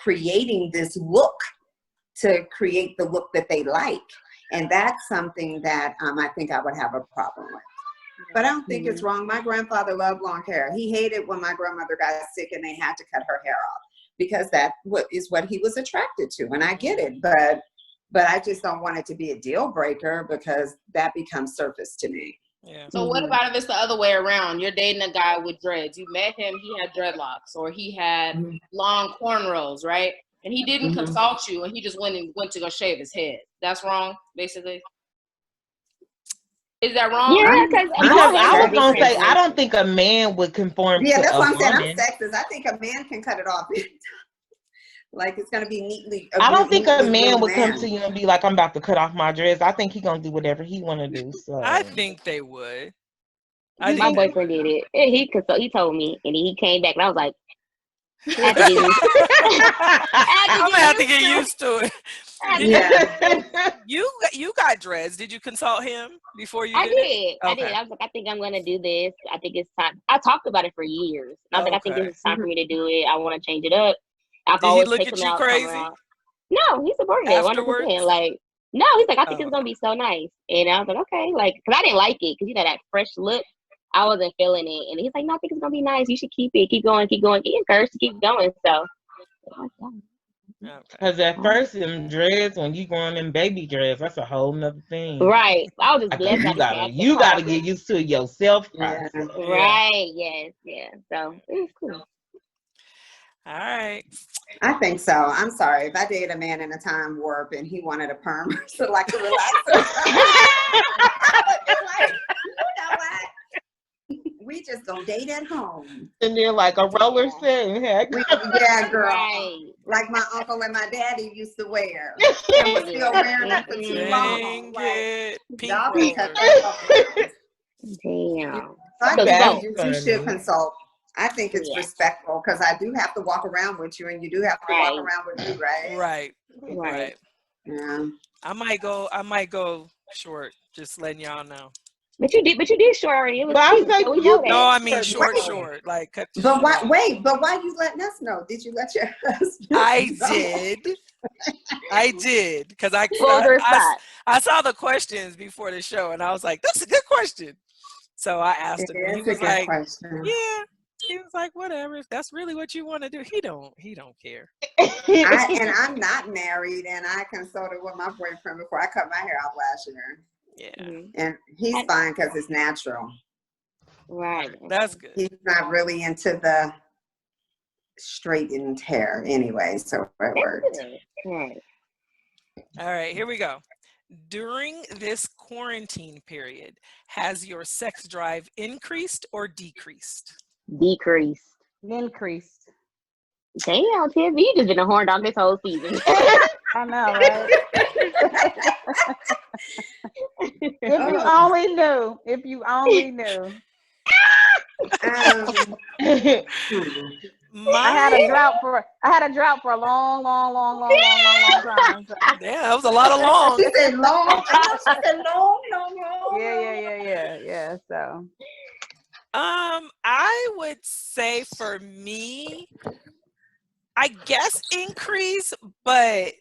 creating this look to create the look that they like. And that's something that I think I would have a problem with. But I don't think it's wrong. My grandfather loved long hair. He hated when my grandmother got sick and they had to cut her hair off because that is what he was attracted to. And I get it, but I just don't want it to be a deal breaker because that becomes surface to me. Yeah. So what about if it's the other way around? You're dating a guy with dreads. You met him, he had dreadlocks, or he had long cornrows, right? And he didn't consult you, and he just went to go shave his head. That's wrong, basically. Is that wrong? Yeah, because I was gonna say I don't think a man would conform. Yeah, to that's a what I'm saying. woman. I'm sexist. I think a man can cut it off. Like it's gonna be neatly. I don't think a man would come to you and be like, "I'm about to cut off my dreads." I think he's gonna do whatever he want to do. So I think they would. My boyfriend did it. He told me, and he came back, and I was like, I'm gonna have to get used to it. You got dreads. Did you consult him before you did it? I did. I was like, I think I'm gonna do this. I think it's time. I talked about it for years. And I was like, I think it's time for me to do it. I want to change it up. I've Did always he look take at him you out, crazy? No, he supported it 100%. Like, no, he's like, I think it's gonna be so nice. And I was like, okay, like, cause I didn't like it, cause you know that fresh look. I wasn't feeling it, and he's like, no, I think it's gonna be nice. You should keep it, keep going. Get encouraged to keep going. So. Because at first, them dreads, when you growing them baby dreads, that's a whole nother thing. Right. I was just blessed. You gotta get used to yourself. Right. Yes. Yeah. So it was cool. All right. I think so. I'm sorry. If I dated a man in a time warp and he wanted a perm, so like a relaxer, I would be like, you know what? We just gonna date at home. And then like a roller set. Yeah, girl. Right. Like my uncle and my daddy used to wear. And we're still wearing it for too long. Y'all be cut Damn. I think you should consult. I think it's respectful because I do have to walk around with you and you do have to walk around with me, right? Right. Yeah. I might go short, just letting y'all know. But you did short already. It was cute. No, I mean short. Like cut the But why? Wait, but why you letting us know? Did you let your husband? I did, because I saw the questions before the show, and I was like, "That's a good question." So I asked him. And he was like, "Yeah." He was like, "Whatever. If that's really what you want to do, he don't care." And I'm not married, and I consulted with my boyfriend before I cut my hair off last year. Yeah. And he's fine because it's natural. Right. That's good. He's not really into the straightened hair anyway, so it worked. Right. All right, here we go. During this quarantine period, has your sex drive increased or decreased? Decreased. Increased. Damn, Tiff, you just been a horn dog this whole season. I know, right? If you only knew. I had a My drought for a long time. So. damn, that was a lot of long. She said long. I know she said long. Yeah. So I would say for me, I guess increase, but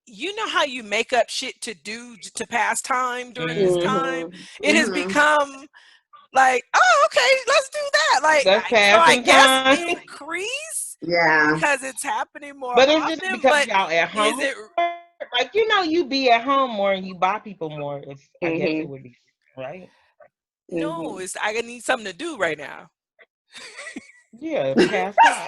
you know how you make up shit to do to pass time during this time? It has become like, oh, okay, let's do that. Like, Let's so pass I some guess time. increase Yeah. because it's happening more But is it often. because But y'all at is home? it Like, you be at home more and you buy people more. I guess it would be, right? no? It's I need something to do right now. Yeah, pass time.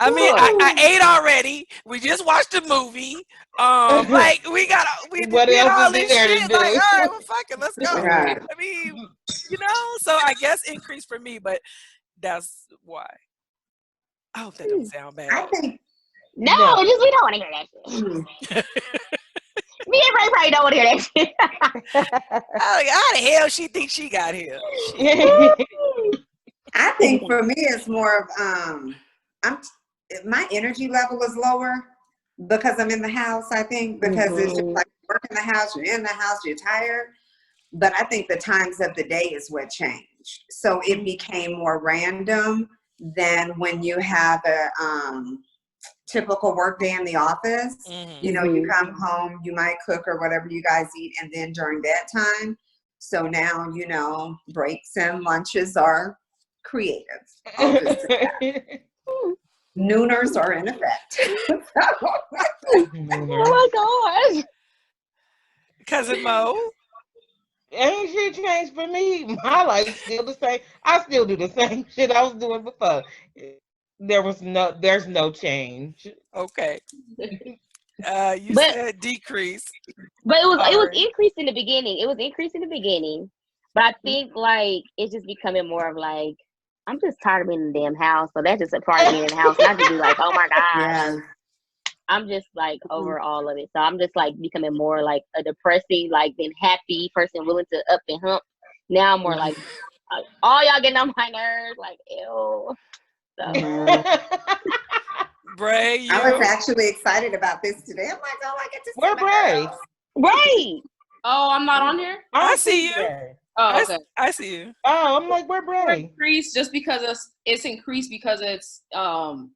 I mean, I ate already. We just watched a movie. Like we What did else all is this there to shit. Like, do? all right, well, fuck it, let's go. Right. I mean, so I guess increase for me, but that's why. I hope that don't sound I bad. think No, just we don't want to hear that shit. Me and Ray Ray don't want to hear that shit. How the hell she thinks she got here? I think for me it's more of my energy level is lower because I'm in the house, I think, because it's just like work in the house, you're in the house, you're tired. But I think the times of the day is what changed. So it became more random than when you have a typical work day in the office. You know, you come home, you might cook or whatever you guys eat, and then during that time. So now, breaks and lunches are creative. I'll just say that. Nooners are in effect. Oh my gosh. Cousin Mo. Ain't shit changed for me. My life's still the same. I still do the same shit I was doing before. There's no change. Okay. You But said decrease. it was Ari. increased in the beginning. It was increased in the beginning. But I think like it's just becoming more of like I'm just tired of being in the damn house. So that's just a part of being in the house. And I just be like, oh my gosh. Yeah. I'm just like over all of it. So I'm just like becoming more like a depressing, like been happy person willing to up and hump. Now I'm more like all y'all getting on my nerves, like ew. So Bray, you. I was actually excited about this today. I'm like, oh, I get to see Where my Bray? girls. right. Oh, I'm not on here? I see you. Bray. Oh, okay. I see you. Oh, I'm like, where Bray? Increased just because it's increased because it's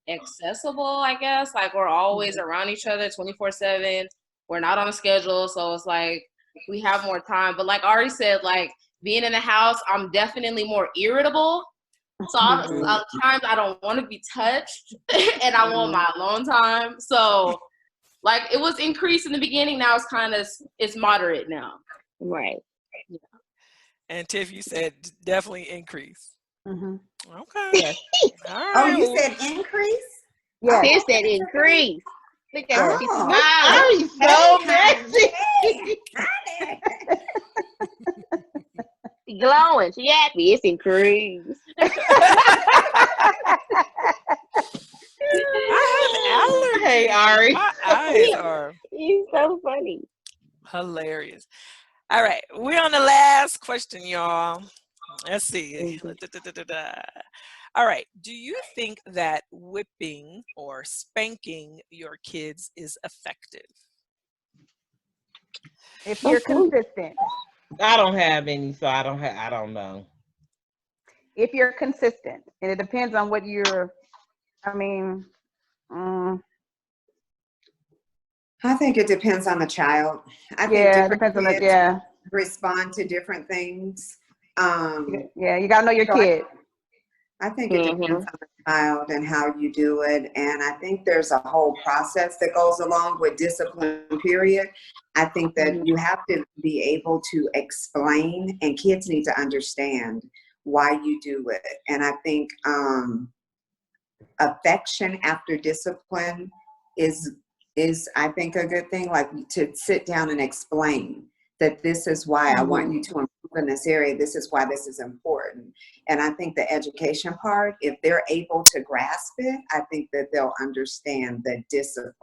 accessible, I guess. Like we're always around each other 24/7. We're not on a schedule, so it's like we have more time. But like Ari said, like being in the house, I'm definitely more irritable. So sometimes I don't want to be touched and I want my alone time. So like it was increased in the beginning, now it's moderate now. Right. And Tiff, you said definitely increase. Mm-hmm. Okay. Yes. All Oh, right. you said increase? Yes. Sis said increase. Look at her. She's Oh. smiling. Ari so Hey, messy. She glowing. She happy. It's increased. I have allergies. Hey, Ari. My eyes are He's so funny. hilarious. All right, we're on the last question, y'all. Let's see. All right. Do you think that whipping or spanking your kids is effective? If you're consistent. I don't have any, so I don't know. If you're consistent, and it depends on what you're. I mean, I think it depends on the child. I think yeah, it different depends on the kids respond to different things. Yeah, you gotta know your So kid. I think it depends on the child and how you do it. And I think there's a whole process that goes along with discipline, period. I think that you have to be able to explain, and kids need to understand why you do it. And I think affection after discipline is I think a good thing, like to sit down and explain that this is why I want you to improve in this area. This is why this is important. And I think the education part, if they're able to grasp it, I think that they'll understand the discipline.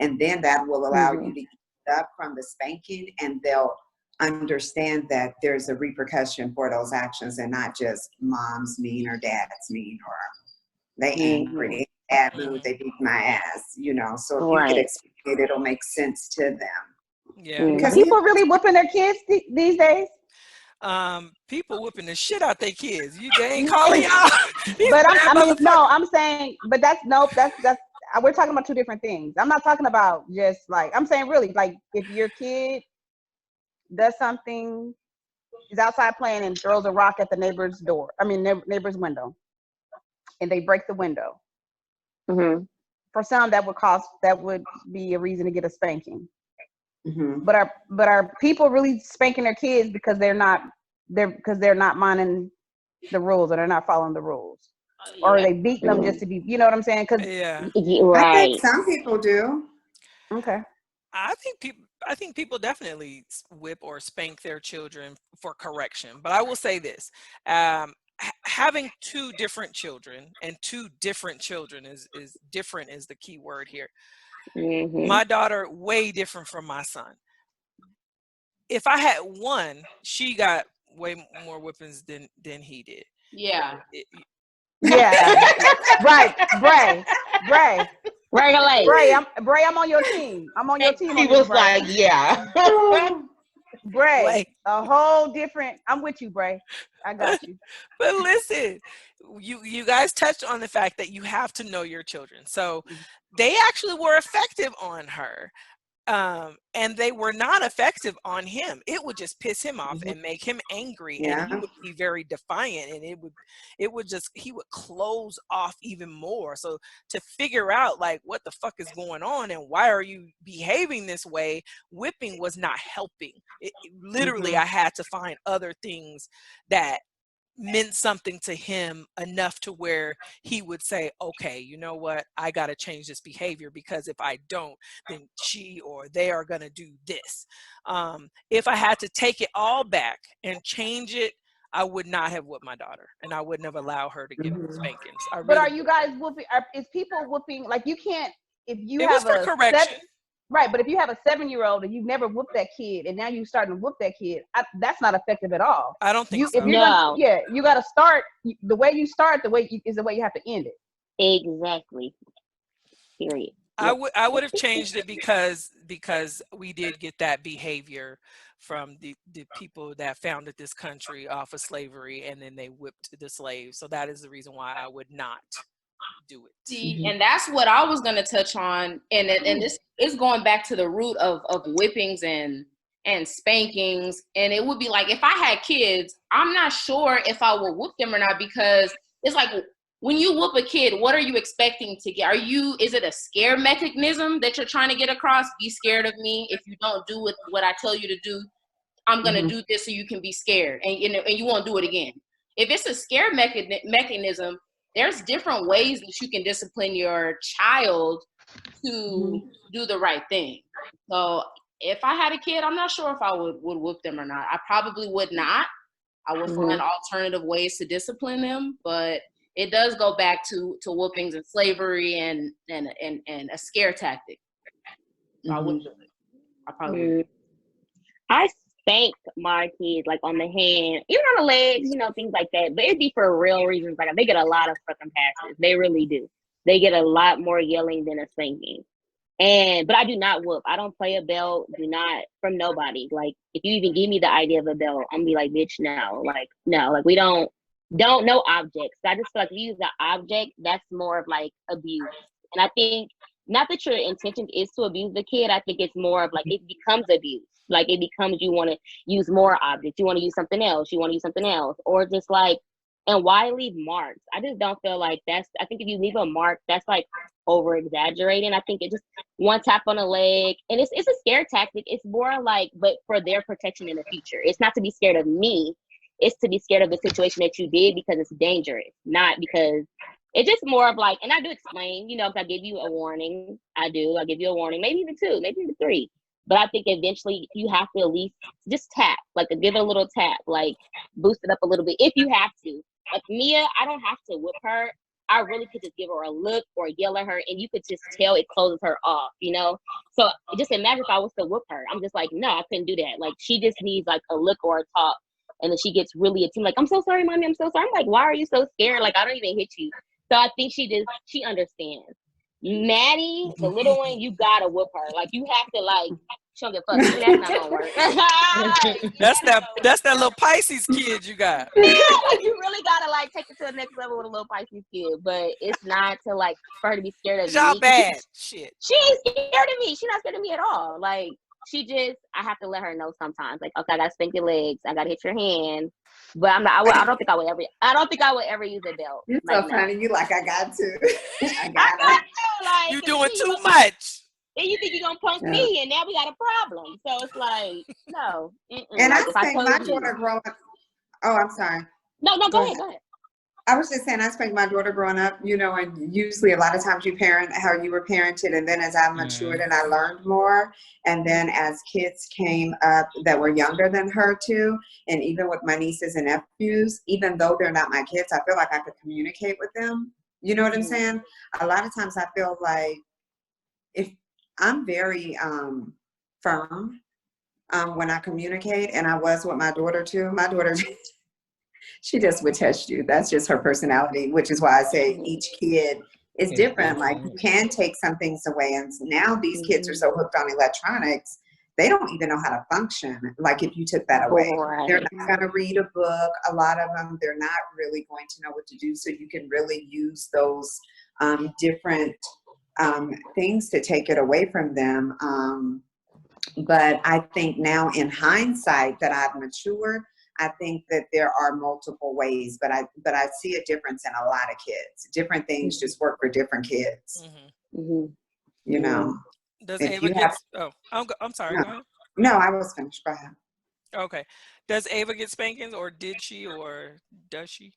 And then that will allow you to get up from the spanking, and they'll understand that there's a repercussion for those actions, and not just mom's mean or dad's mean, or they angry, they bad mood, they beat my ass, you know. So if you could explain it, it'll make sense to them. Yeah. Because People really whooping their kids these days. People whooping the shit out their kids. They ain't calling y'all. But I'm saying, but that's we're talking about two different things. I'm not talking about just like, I'm saying really, like if your kid does something, is outside playing and throws a rock at the neighbor's door, neighbor's window, and they break the window. For some, that would be a reason to get a spanking. But are people really spanking their kids because they're not minding the rules, or they're not following the rules, or are they beating them just to be, you know what I'm saying? Because I think some people do. Okay. I think people definitely whip or spank their children for correction. But I will say this: having two different children, and two different children is different is the key word here. My daughter, way different from my son. If I had one, she got way more whippings than he did. Yeah. Right. Bray, I'm on your team. He was like, yeah. Bray, a whole different. I'm with you, Bray. I got you. But listen, you guys touched on the fact that you have to know your children. So they actually were effective on her. And they were not effective on him. It would just piss him off and make him angry, and he would be very defiant, and he would close off even more. So to figure out like what the fuck is going on and why are you behaving this way, whipping was not helping. Literally, I had to find other things that meant something to him enough to where he would say, okay, you know what, I got to change this behavior, because if I don't, then she or they are going to do this. If I had to take it all back and change it, I would not have whipped my daughter, and I wouldn't have allowed her to get spankings. But are you guys whooping? Is people whooping? Like, you can't, if you have a correction. Right, but if you have a 7-year-old and you've never whooped that kid, and now you're starting to whoop that kid, that's not effective at all. I don't think so. If you're you got to start the way you start. Is the way you have to end it. Exactly. Period. I would have changed it because we did get that behavior from the people that founded this country off of slavery, and then they whipped the slaves. So that is the reason why I would not do it. See, and that's what I was going to touch on, and this is going back to the root of whippings and spankings. And it would be like, if I had kids, I'm not sure if I would whoop them or not, because it's like, when you whoop a kid, what are you expecting to get? Is it a scare mechanism that you're trying to get across? Be scared of me. If you don't do what I tell you to do, I'm going to do this so you can be scared, and you won't do it again. If it's a scare mechanism, there's different ways that you can discipline your child to do the right thing. So if I had a kid, I'm not sure if I would whoop them or not. I probably would not. I would find alternative ways to discipline them, but it does go back to whoopings and slavery and a scare tactic. So I wouldn't do it. I probably wouldn't. I spank my kids like on the hand, even on the legs, things like that. But it'd be for real reasons. Like, they get a lot of fucking passes. They really do. They get a lot more yelling than a spanking. But I do not whoop. I don't play a belt. Do not, from nobody. Like, if you even give me the idea of a belt, I'm gonna be like, bitch, no. Like, no. Like, we don't know objects. I just feel like if you use the object, that's more of like abuse. And I think, not that your intention is to abuse the kid, I think it's more of like, it becomes abuse. Like, it becomes, you want to use more objects, you want to use something else, or just like, and why leave marks? I just don't feel like I think if you leave a mark, that's like over exaggerating. I think it just one tap on the leg, and it's a scare tactic. It's more like, but for their protection in the future. It's not to be scared of me. It's to be scared of the situation that you did because it's dangerous, not because it's just more of like, and I do explain, if I give you a warning, I give you a warning, maybe even 2, maybe even 3. But I think eventually you have to at least just tap, like give it a little tap, like boost it up a little bit if you have to. Like Mia, I don't have to whip her. I really could just give her a look or yell at her, and you could just tell it closes her off, you know? So just imagine if I was to whoop her. I'm just like, no, I couldn't do that. Like, she just needs like a look or a talk. And then she gets really attentive, like, I'm so sorry, mommy, I'm so sorry. I'm like, why are you so scared? Like, I don't even hit you. So I think she understands. Maddie, the little one, you gotta whoop her. Like, you have to, like, she don't give a fuck. That's not gonna work. That's that little Pisces kid you got. Yeah, like, you really gotta, like, take it to the next level with a little Pisces kid. But it's not to, like, for her to be scared of Y'all me. bad. Shit. She ain't scared of me. She's not scared of me at all. Like, I have to let her know sometimes. Like, okay, I gotta spank your legs. I gotta hit your hand. But I don't think I would ever use a belt. You're like, so funny. You like, I got to. I I got got to. to, like, You doing too much. Then you think you're gonna punk me, and now we got a problem. So it's like, no. And like, I think my daughter growing up. Oh, I'm sorry. No, go ahead. I was just saying, I spanked my daughter growing up, you know, and usually a lot of times you parent how you were parented. And then as I matured and I learned more, and then as kids came up that were younger than her too, and even with my nieces and nephews, even though they're not my kids, I feel like I could communicate with them. You know what I'm saying? A lot of times I feel like if I'm very firm when I communicate, and I was with my daughter too. My daughter, she just would test you. That's just her personality, which is why I say each kid is different. Like, you can take some things away. And now these kids are so hooked on electronics, they don't even know how to function. Like, if you took that away, they're not going to read a book. A lot of them, they're not really going to know what to do. So you can really use those different things to take it away from them. But I think now in hindsight that I've matured, I think that there are multiple ways, but I see a difference in a lot of kids. Different things just work for different kids. You know. Does Ava get? Oh, I'm sorry. No. Go ahead. No, I was finished. Go ahead. Okay. Does Ava get spankings, or did she, or does she?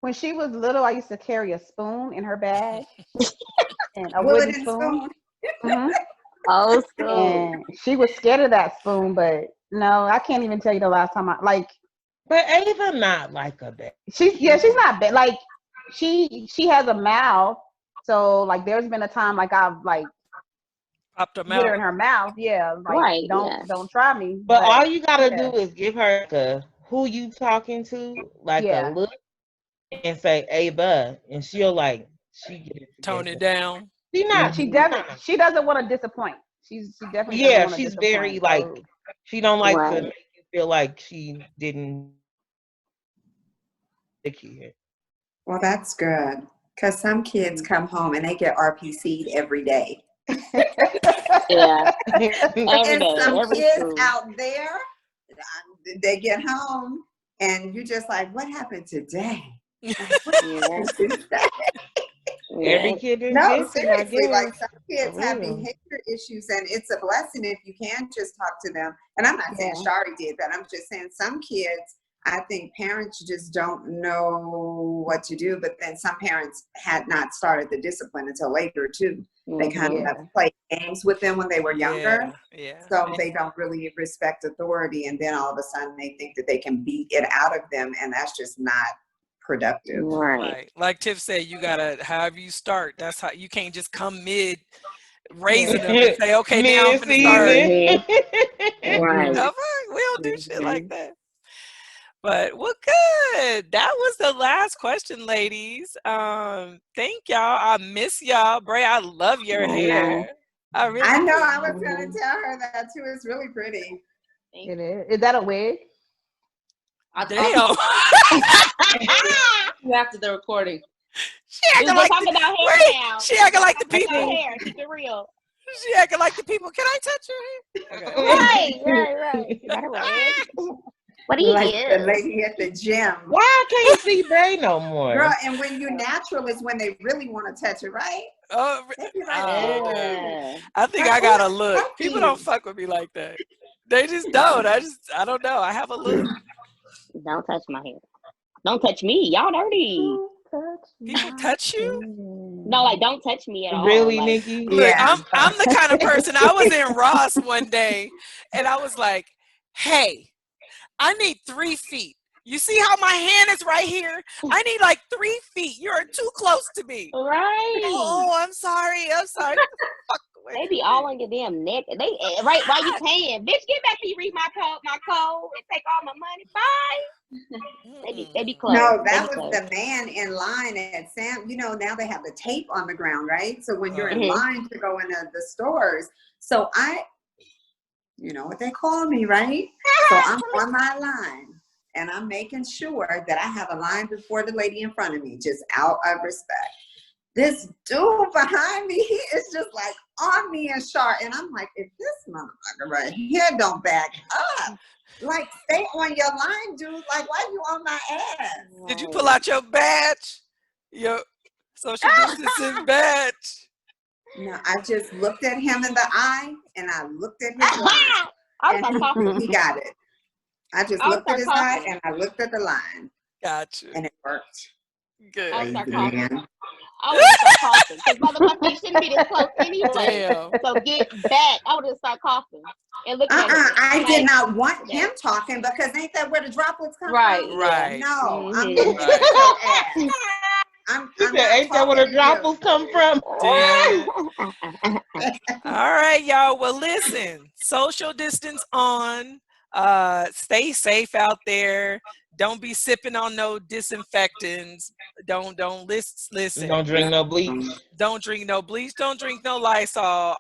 When she was little, I used to carry a spoon in her bag and a Bullet wooden and spoon. spoon. Oh, so. And she was scared of that spoon, but no, I can't even tell you the last time But Ava not like a baby. She's not bad. Like, she has a mouth, so like there's been a time like I've like popped her mouth. Her in her mouth, like don't try me. But all you gotta do is give her a who you talking to, like a look, and say Ava, and she'll like tone it down. She doesn't want to disappoint. She definitely doesn't want to she's disappoint, very like she don't like to make you feel like she didn't. Well, that's good, because some kids come home and they get RPC'd every day. Yeah. And some kids out there, they get home and you're just like, what happened today? Every kid is different. Seriously, like, some kids have behavior issues, and it's a blessing if you can just talk to them. And I'm not saying S.H.E did that. I'm just saying some kids, I think parents just don't know what to do, but then some parents had not started the discipline until later too. They kind of play games with them when they were younger, so they don't really respect authority, and then all of a sudden they think that they can beat it out of them, and that's just not productive. Right. Like Tiff said, you gotta, however you start, that's how, you can't just come mid raising them and say, okay, now I'm gonna start. Right. We don't do shit like that. But well, good. That was the last question, ladies. Thank y'all. I miss y'all. Bray, I love your hair. I know. I was gonna tell her that too. It's really pretty. It is. Is that a wig? Damn. After the recording. She acting like talking about hair now. She acting like the people. Hair. Keep it real. She acting like the people. Can I touch your hair? Okay. Right. What do you like the lady at the gym? Why I can't see Bray no more? Girl, and when you're natural is when they really want to touch it, right? Oh, I think I got a look. People don't fuck with me like that. They just don't. I don't know. I have a look. Don't touch my hair. Don't touch me. Y'all dirty. People touch you? No, like, don't touch me at all. Really, like, Nikki? Look, I'm the kind of person. I was in Ross one day, and I was like, "Hey, I need 3 feet. You see how my hand is right here? I need like 3 feet. You're too close to me. Right. Oh, I'm sorry. I'm sorry. Fuck away They from be me. all on your damn neck. They right while you paying. Bitch, get back till you read my code and take all my money. Bye. They be close. No, They that be was close. the man in line at Sam. You know, now they have the tape on the ground, right? So when you're in Mhm. line to go into the stores, so you know what they call me, right? So I'm on my line and I'm making sure that I have a line before the lady in front of me, just out of respect. This dude behind me, he is just like on me and sharp. And I'm like, if this motherfucker right here don't back up, like stay on your line, dude. Like, why you on my ass? Did you pull out your badge? Your social distancing badge? No, I just looked at him in the eye and I looked at his line. I was And start coughing. he got it. I just I would looked at start his eye coughing. and I looked at the line. Gotcha. And it worked. Good. I would start Man. coughing. I would just start coughing. Because motherfucker, you shouldn't be this close anyway. Damn. So get back. I would just start coughing. And look at it. I Like, did not want him talking because ain't that where the droplets come Right. from? Right. No, I'm Mhm. looking at your ass. I'm She not said, ain't that where the talking to you. droppers come from? Damn it. All right, y'all. Well, listen. Social distance on. Stay safe out there. Don't be sipping on no disinfectants. Don't listen. Don't drink no bleach. Don't drink no bleach. Don't drink no Lysol.